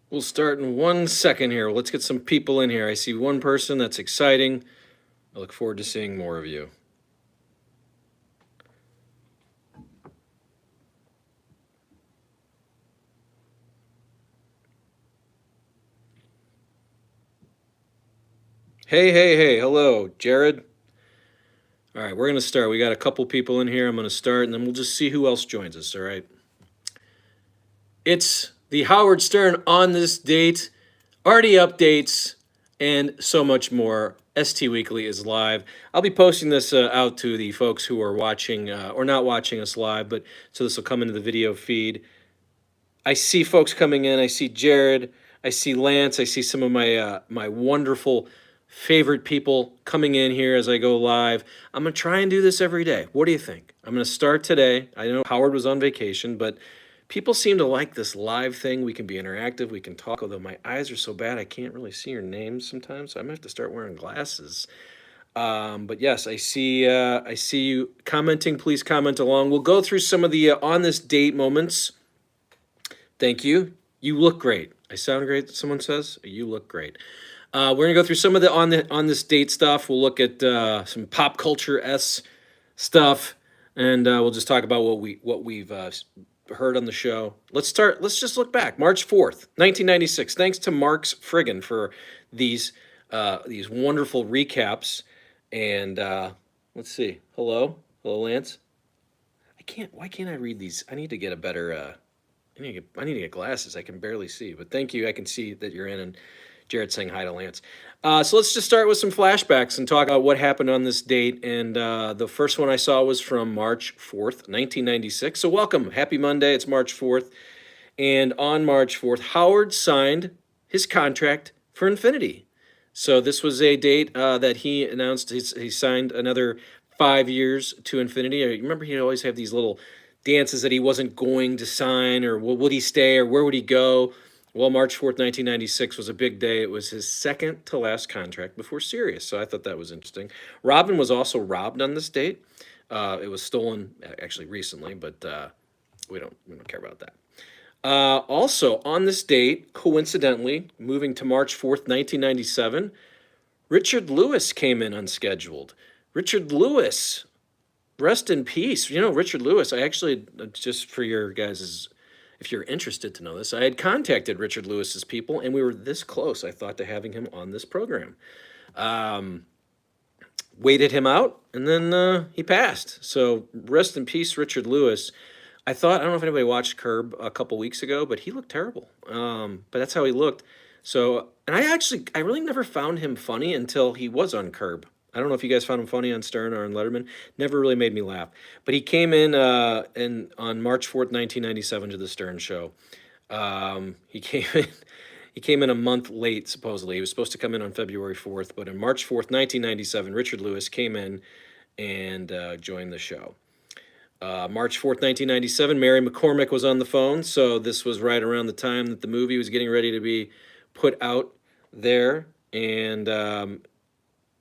We'll start in 1 second here. Let's get some people in here. I see one person. That's exciting. I look forward to seeing more of you. Hey, hey, hey. Hello, Jared. All right, we're going to start. We got a couple people in here. I'm going to start, and then we'll just see who else joins us, all right? It's the Howard Stern on this date, Artie updates, and so much more. ST Weekly is live. I'll be posting this out to the folks who are watching or not watching us live, but so this will come into the video feed. I see folks coming in. I see Jared. I see Lance. I see some of my wonderful favorite people coming in here as I go live. I'm gonna try and do this every day. What do you think? I'm gonna start today. I know Howard was on vacation, but people seem to like this live thing. We can be interactive. We can talk. Although my eyes are so bad, I can't really see your names sometimes. So I might have to start wearing glasses. But yes, I see you commenting. Please comment along. We'll go through some of the on this date moments. Thank you. You look great. I sound great. Someone says you look great. We're gonna go through some of the on this date stuff. We'll look at some pop culture stuff, and we'll just talk about what we've heard on the show. Let's start. Let's just look back. March 4th, 1996. Thanks to Mark's Friggin for these wonderful recaps. And let's see. Hello, Lance. I can't. Why can't I read these? I need to get a better. I need to get glasses. I can barely see, but thank you. I can see that you're in, and Jared saying hi to Lance. So let's just start with some flashbacks and talk about what happened on this date. And the first one I saw was from March 4th, 1996. So welcome. Happy Monday. It's March 4th. And on March 4th, Howard signed his contract for Infinity. So this was a date that he announced he signed another 5 years to Infinity. I remember he'd always have these little dances that he wasn't going to sign, or would he stay, or where would he go? Well, March 4th, 1996 was a big day. It was his second to last contract before Sirius, so I thought that was interesting. Robin was also robbed on this date. It was stolen actually recently, but we don't care about that. Also on this date, coincidentally, moving to March 4th, 1997, Richard Lewis came in unscheduled. Richard Lewis, rest in peace. You know, Richard Lewis, I actually, just for your guys', if you're interested to know this, I had contacted Richard Lewis's people, and we were this close, I thought, to having him on this program. Waited him out, and then he passed. So rest in peace, Richard Lewis. I don't know if anybody watched Curb a couple weeks ago, but he looked terrible. But that's how he looked. So, and I really never found him funny until he was on Curb. I don't know if you guys found him funny on Stern or on Letterman. Never really made me laugh. But he came in on March 4th, 1997 to the Stern Show. He came in. He came in a month late, supposedly. He was supposed to come in on February 4th, but on March 4th, 1997, Richard Lewis came in and joined the show. March 4th, 1997, Mary McCormick was on the phone, so this was right around the time that the movie was getting ready to be put out there, and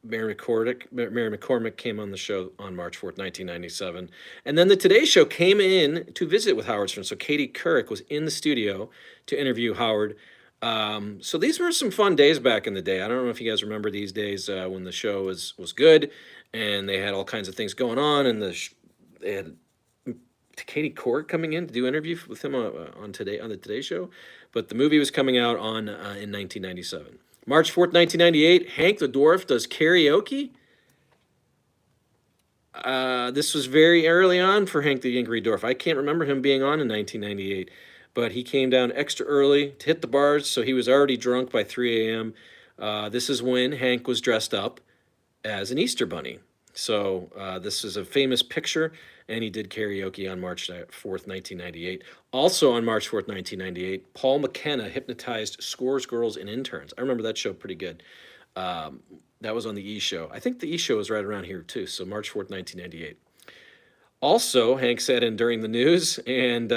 Mary McCormick came on the show on March 4th, 1997. And then the Today Show came in to visit with Howard Stern. So Katie Couric was in the studio to interview Howard. So these were some fun days back in the day. I don't know if you guys remember these days when the show was good and they had all kinds of things going on, and they had Katie Couric coming in to do interview with him on the Today Show. But the movie was coming out in 1997. March 4th, 1998, Hank the Dwarf does karaoke. This was very early on for Hank the Angry Dwarf. I can't remember him being on in 1998, but he came down extra early to hit the bars, so he was already drunk by 3 a.m. This is when Hank was dressed up as an Easter bunny. So this is a famous picture, and he did karaoke on March 4th, 1998. Also on March 4th, 1998, Paul McKenna hypnotized scores, girls, and interns. I remember that show pretty good. That was on the E! Show. I think the E! Show was right around here, too, so March 4th, 1998. Also, Hank sat in during the news and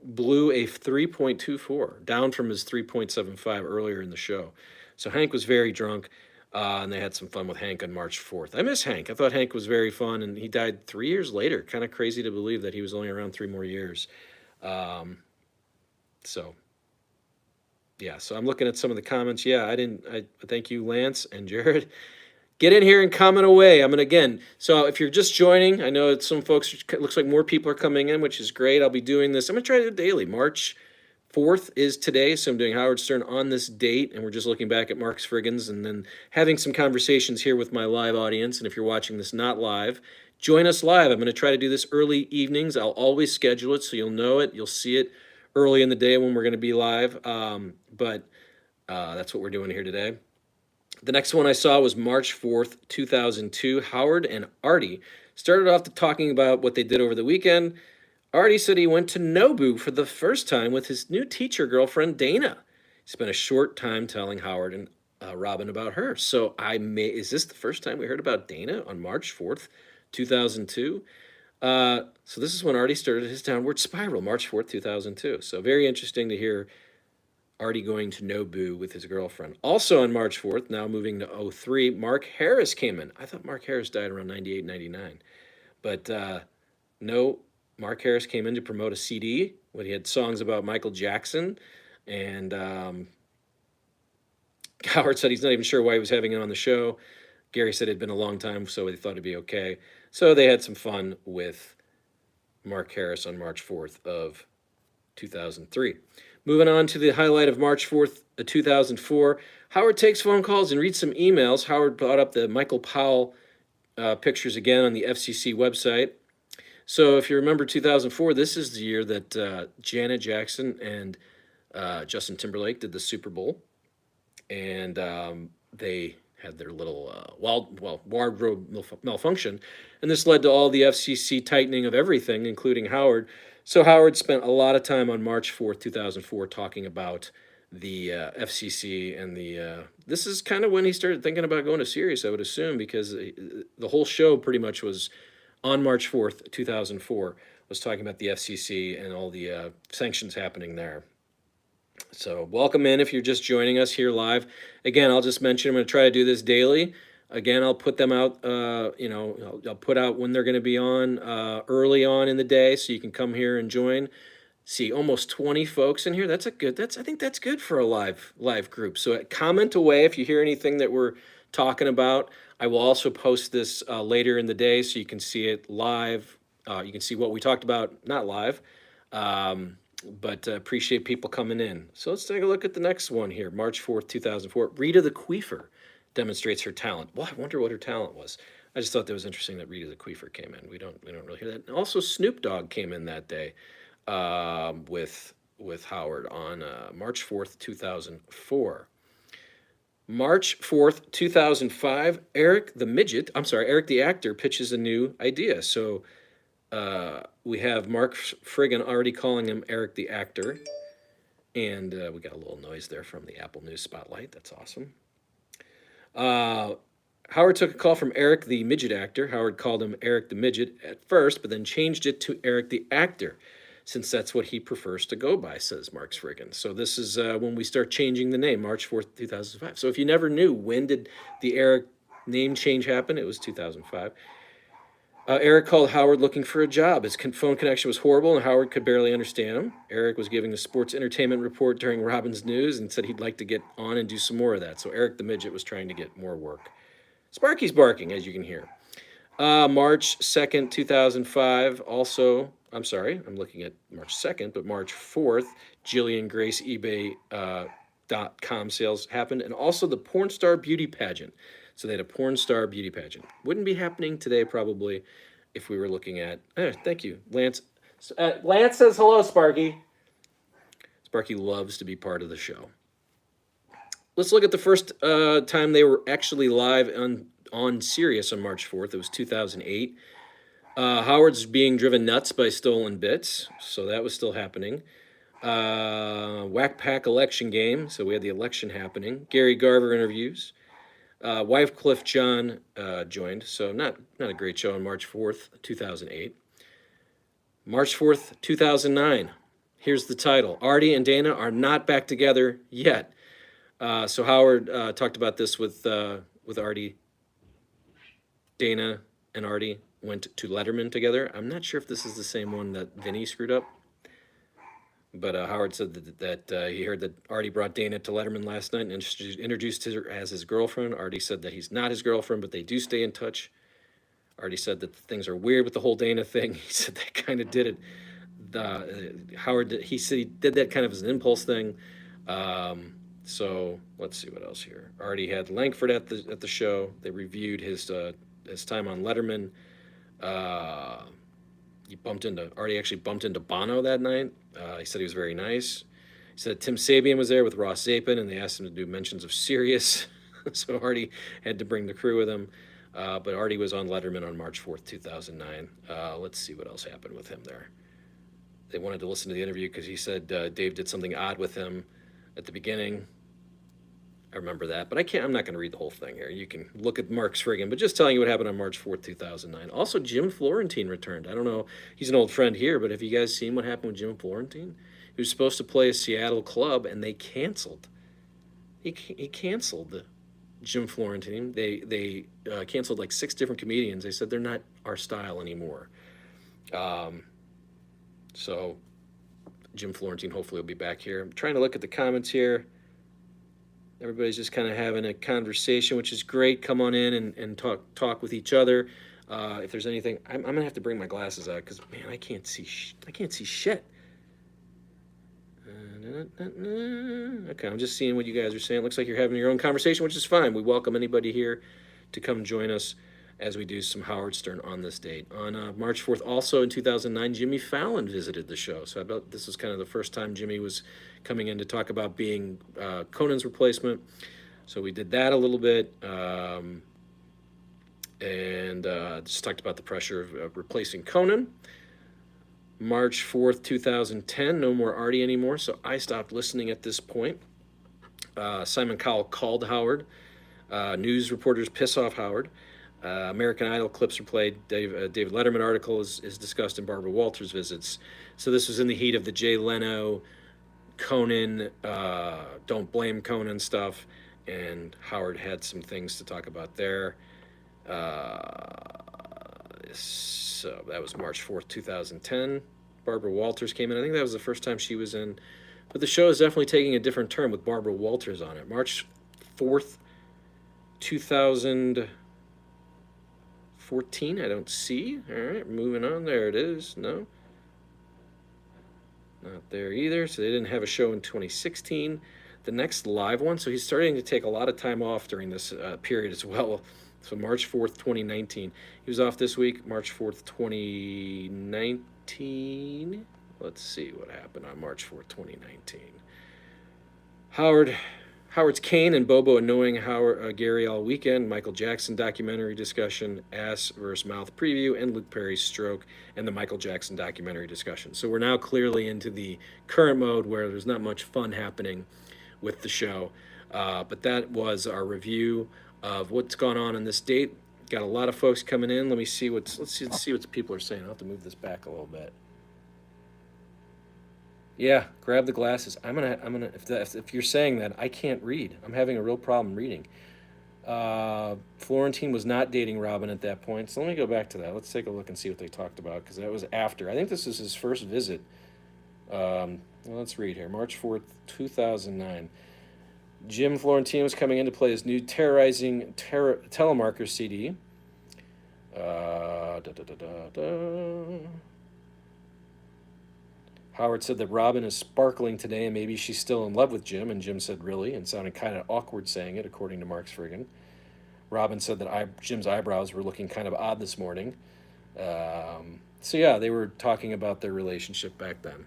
blew a 3.24, down from his 3.75 earlier in the show. So Hank was very drunk. And they had some fun with Hank on March 4th. I miss Hank. I thought Hank was very fun, and he died 3 years later. Kind of crazy to believe that he was only around 3 more years. So Yeah, so I'm looking at some of the comments. Yeah, I thank you, Lance and Jared. Get in here and comment away. I'm gonna again. So if you're just joining, I know that some folks, it looks like more people are coming in, which is great. I'll be doing this. I'm gonna try to do it daily. March 4th is today, so I'm doing Howard Stern on this date, and we're just looking back at Mark's Friggins and then having some conversations here with my live audience. And if you're watching this not live, join us live. I'm going to try to do this early evenings. I'll always schedule it so you'll know it. You'll see it early in the day when we're going to be live. But that's what we're doing here today. The next one I saw was March 4th, 2002. Howard and Artie started off talking about what they did over the weekend. Artie said he went to Nobu for the first time with his new teacher girlfriend, Dana. He spent a short time telling Howard and Robin about her. So is this the first time we heard about Dana on March 4th, 2002? So this is when Artie started his downward spiral, March 4th, 2002. So very interesting to hear Artie going to Nobu with his girlfriend. Also on March 4th, now moving to 03, Mark Harris came in. I thought Mark Harris died around 98, 99. But no, Mark Harris came in to promote a CD when he had songs about Michael Jackson. And Howard said he's not even sure why he was having it on the show. Gary said it had been a long time, so they thought it'd be okay. So they had some fun with Mark Harris on March 4th of 2003. Moving on to the highlight of March 4th, 2004. Howard takes phone calls and reads some emails. Howard brought up the Michael Powell pictures again on the FCC website. So if you remember 2004, this is the year that Janet Jackson and Justin Timberlake did the Super Bowl. And they had their little wardrobe malfunction. And this led to all the FCC tightening of everything, including Howard. So Howard spent a lot of time on March 4th, 2004, talking about the FCC and this is kind of when he started thinking about going to Sirius, I would assume, because the whole show pretty much was on March 4th, 2004, was talking about the FCC and all the sanctions happening there. So welcome in if you're just joining us here live. Again, I'll just mention I'm going to try to do this daily. Again, I'll put them out, I'll put out when they're going to be on early on in the day so you can come here and join. See, almost 20 folks in here. I think that's good for a live group. So comment away if you hear anything that we're talking about. I will also post this later in the day so you can see it live. You can see what we talked about, not live. But appreciate people coming in. So let's take a look at the next one here. March 4th, 2004. Rita the Queefer demonstrates her talent. Well, I wonder what her talent was. I just thought that was interesting that Rita the Queefer came in. We don't really hear that. And also Snoop Dogg came in that day with Howard on March 4th, 2004. March 4th, 2005, Eric the actor pitches a new idea. So we have Mark Friggin already calling him Eric the actor. And we got a little noise there from the Apple News Spotlight. That's awesome. Howard took a call from Eric the midget actor. Howard called him Eric the midget at first, but then changed it to Eric the actor, since that's what he prefers to go by, says Mark Friggin. So this is when we start changing the name, March 4th, 2005. So if you never knew, when did the Eric name change happen? It was 2005. Eric called Howard looking for a job. His phone connection was horrible, and Howard could barely understand him. Eric was giving a sports entertainment report during Robin's News and said he'd like to get on and do some more of that. So Eric the midget was trying to get more work. Sparky's barking, as you can hear. March 2nd, 2005, also, I'm sorry, I'm looking at March 2nd, but March 4th, Jillian Grace eBay.com sales happened, and also the porn star beauty pageant. So they had a porn star beauty pageant. Wouldn't be happening today, probably, if we were looking at... thank you, Lance. Lance says hello, Sparky. Sparky loves to be part of the show. Let's look at the first time they were actually live on Sirius on March 4th. It was 2008. Howard's being driven nuts by stolen bits, so that was still happening. Wack Pack election game, so we had the election happening. Gary Garver interviews. Wycliffe John joined, so not a great show on March 4th, 2008. March 4th, 2009. Here's the title. Artie and Dana are not back together yet. So Howard talked about this with Artie. Dana and Artie went to Letterman together. I'm not sure if this is the same one that Vinny screwed up. But Howard said that he heard that Artie brought Dana to Letterman last night and introduced her as his girlfriend. Artie said that he's not his girlfriend, but they do stay in touch. Artie said that things are weird with the whole Dana thing. He said they kind of did it. Howard, he said he did that kind of as an impulse thing. So let's see what else here. Artie had Langford at the show. They reviewed his time on Letterman. Artie actually bumped into Bono that night. He said he was very nice. He said Tim Sabian was there with Ross Zapin, and they asked him to do mentions of Sirius. So Artie had to bring the crew with him. But Artie was on Letterman on March 4th, 2009. Let's see what else happened with him there. They wanted to listen to the interview because he said Dave did something odd with him at the beginning. I remember that, but I'm not going to read the whole thing here. You can look at Mark's friggin', but just telling you what happened on March 4th, 2009. Also, Jim Florentine returned. I don't know, he's an old friend here, but have you guys seen what happened with Jim Florentine? He was supposed to play a Seattle club, and they canceled. He canceled Jim Florentine. They canceled like 6 different comedians. They said they're not our style anymore. So Jim Florentine hopefully will be back here. I'm trying to look at the comments here. Everybody's just kind of having a conversation, which is great. Come on in and talk with each other. If there's anything, I'm gonna have to bring my glasses out because man, I can't see shit. Okay, I'm just seeing what you guys are saying. It looks like you're having your own conversation, which is fine. We welcome anybody here to come join us as we do some Howard Stern on this date. On March 4th, also in 2009, Jimmy Fallon visited the show. So this was kind of the first time Jimmy was coming in to talk about being Conan's replacement. So we did that a little bit. And just talked about the pressure of replacing Conan. March 4th, 2010, no more Artie anymore, so I stopped listening at this point. Simon Cowell called Howard. News reporters piss off Howard. American Idol clips are played. David Letterman article is discussed in Barbara Walters' visits. So this was in the heat of the Jay Leno, Conan, don't blame Conan stuff, and Howard had some things to talk about there. So that was March 4th, 2010. Barbara Walters came in. I think that was the first time she was in. But the show is definitely taking a different turn with Barbara Walters on it. March 4th, 2014. I don't see. All right, moving on. There it is. No. Not there either. So they didn't have a show in 2016. The next live one. So he's starting to take a lot of time off during this period as well. So March 4th, 2019. He was off this week, March 4th, 2019. Let's see what happened on March 4th, 2019. Howard's Kane and Bobo annoying Gary all weekend. Michael Jackson documentary discussion, Ass versus Mouth preview, and Luke Perry's stroke, and the Michael Jackson documentary discussion. So we're now clearly into the current mode where there's not much fun happening with the show. But that was our review of what's gone on in this date. Got a lot of folks coming in. Let's see what people are saying. I'll have to move this back a little bit. Yeah, grab the glasses. I'm gonna. If you're saying that, I can't read. I'm having a real problem reading. Florentine was not dating Robin at that point. So let me go back to that. Let's take a look and see what they talked about because that was after. I think this was his first visit. Let's read here. March 4th, 2009. Jim Florentine was coming in to play his new Terrorizing Telemarker CD. Howard said that Robin is sparkling today and maybe she's still in love with Jim, and Jim said really, and sounded kind of awkward saying it, according to Mark's friggin'. Robin said that Jim's eyebrows were looking kind of odd this morning. So yeah, they were talking about their relationship back then.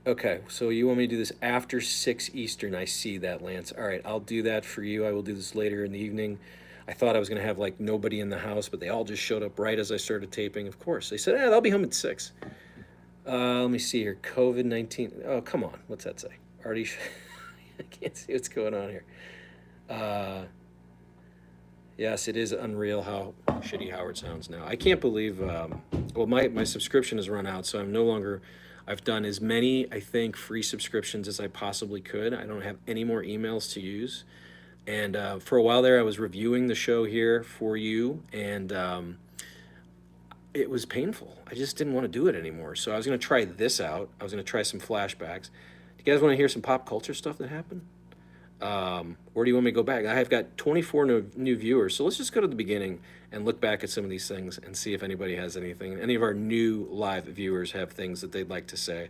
Okay, so you want me to do this after 6 Eastern. I see that, Lance. All right, I'll do that for you. I will do this later in the evening. I thought I was going to have, like, nobody in the house, but they all just showed up right as I started taping. Of course. They said, they'll be home at 6. Let me see here. COVID-19. Oh, come on. What's that say? Artie, I can't see what's going on here. Yes, it is unreal how shitty Howard sounds now. I can't believe, well, my subscription has run out, so I'm no longer... I've done as many, I think, free subscriptions as I possibly could. I don't have any more emails to use. And for a while there, I was reviewing the show here for you. And it was painful. I just didn't want to do it anymore. So I was going to try this out. I was going to try some flashbacks. Do you guys want to hear some pop culture stuff that happened? Where do you want me to go back? I have got 24 new viewers. So let's just go to the beginning and look back at some of these things and see if anybody has anything. Any of our new live viewers have things that they'd like to say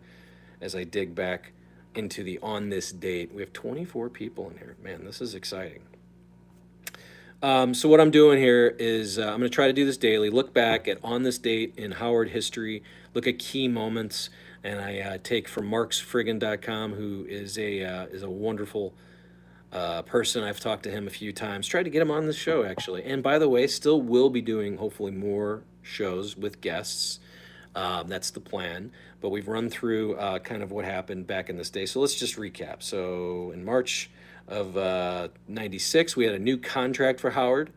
as I dig back into the on this date. We have 24 people in here. Man, this is exciting. So what I'm doing here is I'm going to try to do this daily. Look back at on this date in Howard history. Look at key moments, and I take from marksfriggin.com, who is a wonderful person. I've talked to him a few times. Tried to get him on the show actually. And by the way, still will be doing hopefully more shows with guests. That's the plan. But we've run through kind of what happened back in this day. So let's just recap. So in March of 96, we had a new contract for Howard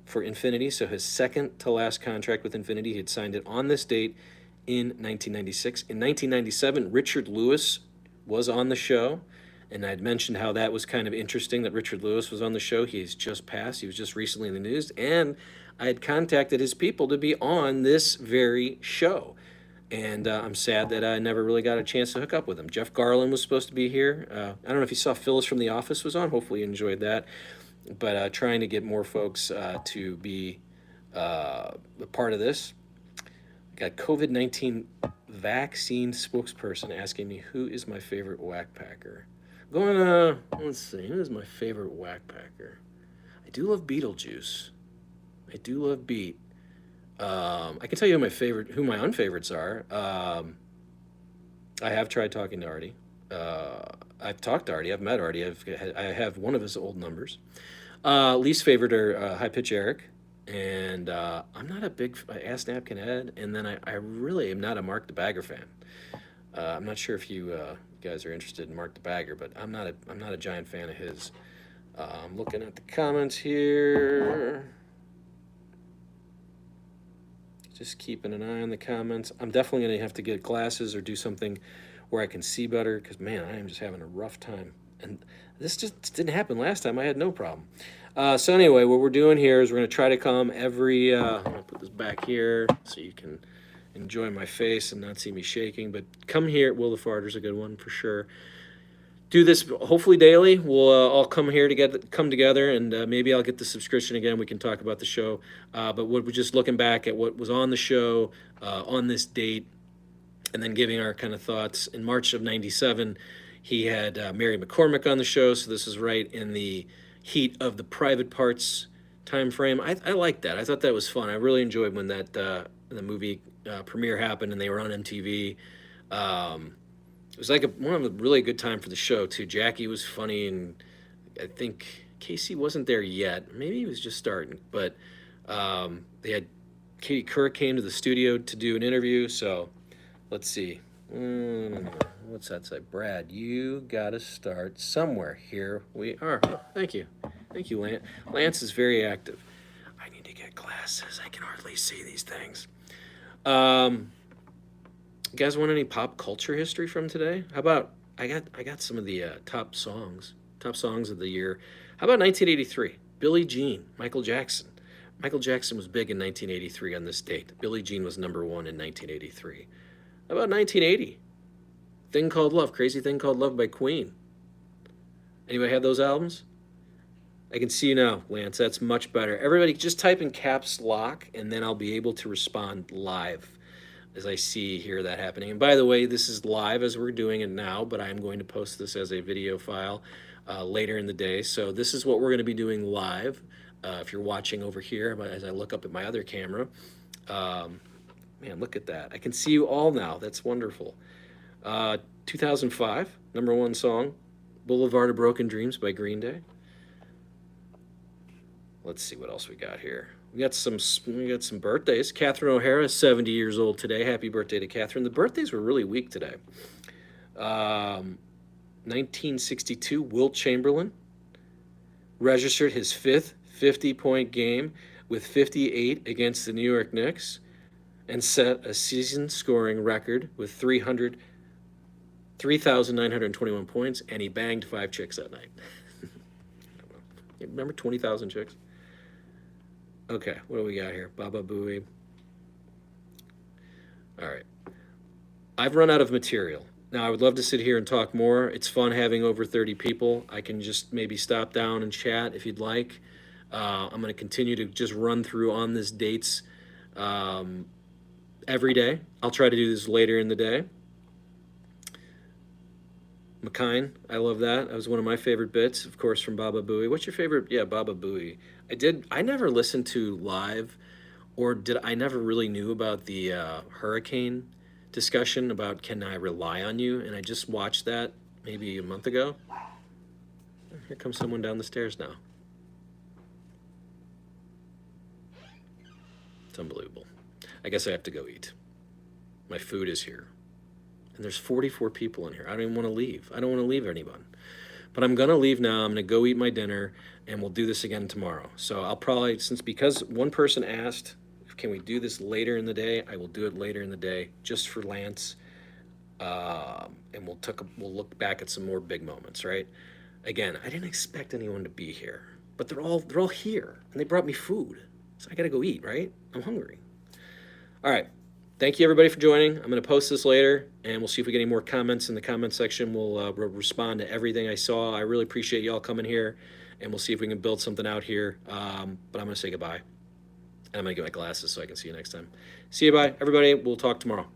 for Infinity. So his second to last contract with Infinity, he had signed it on this date in 1996. In 1997, Richard Lewis was on the show. And I'd mentioned how that was kind of interesting that Richard Lewis was on the show. He's just passed. He was just recently in the news. And I had contacted his people to be on this very show. And I'm sad that I never really got a chance to hook up with him. Jeff Garlin was supposed to be here. I don't know if you saw Phyllis from The Office was on. Hopefully you enjoyed that. But trying to get more folks to be a part of this. Got COVID-19 vaccine spokesperson asking me who is my favorite Wack Packer. Going, let's see, who is my favorite Wack Packer? I do love Beetlejuice. I do love Beat. I can tell you who my unfavorites are. I have tried talking to Artie. I've talked to Artie. I've met Artie. I have one of his old numbers. Least favorite are High Pitch Eric. And I'm not a big Ass Napkin Ed. And then I really am not a Mark the Bagger fan. I'm not sure if you guys are interested in Mark the Bagger, but I'm not a giant fan of his. I'm looking at the comments here. Just keeping an eye on the comments. I'm definitely going to have to get glasses or do something where I can see better because, man, I am just having a rough time. And this just didn't happen last time. I had no problem. So anyway, what we're doing here is we're going to try to come every... I'm going to put this back here so you can enjoy my face and not see me shaking. But come here. Will the Farter's a good one for sure. Do this hopefully daily. We'll all come here come together, and maybe I'll get the subscription again. We can talk about the show. But we're just looking back at what was on the show on this date, and then giving our kind of thoughts. In March of '97, he had Mary McCormick on the show, so this is right in the heat of the Private Parts time frame. I liked that. I thought that was fun. I really enjoyed when that the movie premiere happened and they were on MTV. It was like one of a really good time for the show too. Jackie was funny, and I think Casey wasn't there yet. Maybe he was just starting, but they had Katie Couric came to the studio to do an interview. So let's see. What's that say? Brad, you got to start somewhere. Here we are. Oh, thank you. Thank you, Lance. Lance is very active. I need to get glasses. I can hardly see these things. You guys want any pop culture history from today? How about I got some of the top songs of the year. How about 1983? Billie Jean, Michael Jackson. Michael Jackson was big in 1983 on this date. Billie Jean was number 1 in 1983. How about 1980? Thing Called Love, Crazy Thing Called Love by Queen. Anybody have those albums? I can see you now, Lance. That's much better. Everybody just type in caps lock, and then I'll be able to respond live as I see here that happening. And by the way, this is live as we're doing it now, but I'm going to post this as a video file later in the day. So this is what we're going to be doing live. If you're watching over here, as I look up at my other camera, man, look at that. I can see you all now. That's wonderful. 2005, number 1 song, Boulevard of Broken Dreams by Green Day. Let's see what else we got here. We got some birthdays. Catherine O'Hara is 70 years old today. Happy birthday to Catherine. The birthdays were really weak today. 1962, Wilt Chamberlain registered his 5th 50-point game with 58 against the New York Knicks and set a season scoring record with 3,921 points, and he banged 5 chicks that night. Remember 20,000 chicks? Okay, what do we got here? Baba Booey. All right. I've run out of material. Now, I would love to sit here and talk more. It's fun having over 30 people. I can just maybe stop down and chat if you'd like. I'm going to continue to just run through on this dates um, every day. I'll try to do this later in the day. McKine, I love that. That was one of my favorite bits, of course, from Baba Booey. What's your favorite? Yeah, Baba Booey. I never listened to live, or did I never really knew about the hurricane discussion about can I rely on you? And I just watched that maybe a month ago. Here comes someone down the stairs now. It's unbelievable. I guess I have to go eat. My food is here. And there's 44 people in here. I don't even want to leave. I don't want to leave anyone. But I'm going to leave now. I'm going to go eat my dinner, and we'll do this again tomorrow. So I'll probably, because one person asked, can we do this later in the day? I will do it later in the day just for Lance. And we'll look back at some more big moments, right? Again, I didn't expect anyone to be here, but they're all here, and they brought me food. So I got to go eat, right? I'm hungry. All right. Thank you, everybody, for joining. I'm going to post this later, and we'll see if we get any more comments in the comment section. We'll respond to everything I saw. I really appreciate y'all coming here, and we'll see if we can build something out here. But I'm going to say goodbye, and I'm going to get my glasses so I can see you next time. See you, bye, everybody. We'll talk tomorrow.